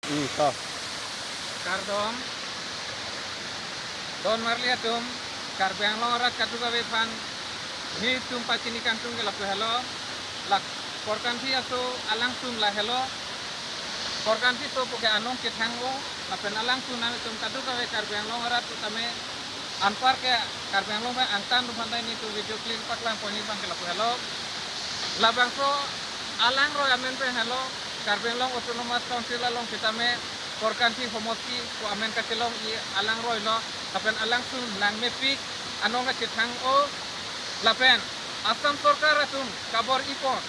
To. Kardom, Don Marliatum, Karbang Lora Katuga Vepan, Ni Tumpachini Kantung la Hello, La Korkanti aso alang sum la hello, Korkanti so porque anong kitango, la penalang sum nami tum Katuga Ve Karbang Lora tu tame, Anpar ke Karbang Lora angtan rumandai ni tu video klip paklang poni bang ke la hello, La Bangso alang ro amen pe hello, Karbang Long Autonomous Council along kitame, Korkanti homosi ko amen kacelong I alang roy lo tapen alang sun lang mepik anong kitang o lapen asam sorkar atum kabor ipon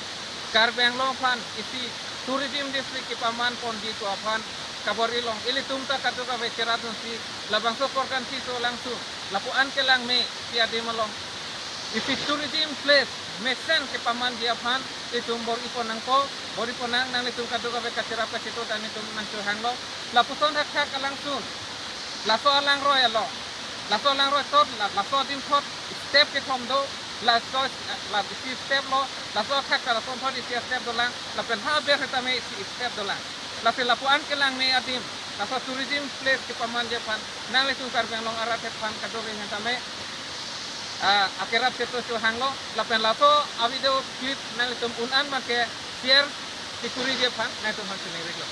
Karbang Long pan isi tourism district ipaman pon di ko apan kabor ilong ili tumta katuka vecheratun si labang so Korkanti so langsung lapuan ke lang me tiade malong isi tourism place mesen ke paman dia pan itum bor ipon nang ko bor ipon nang itum katuka vekacera situ dan itum nang hang lo lapuson hak langsung laso alang roy lo laso alang roy tot laso dim tot step ke thom do laso la isi step lo laso hak laso tot isi step do lang la pen ha ber tame isi step do lang la se lapuan ke lang me adim laso tourism place ke paman dia pan nang itum Karbang Long arat pan kadore tame akhirat situ hang lo lapen laso a video clip nang itum unan make share sikuri dia pan nang itum hang sini lo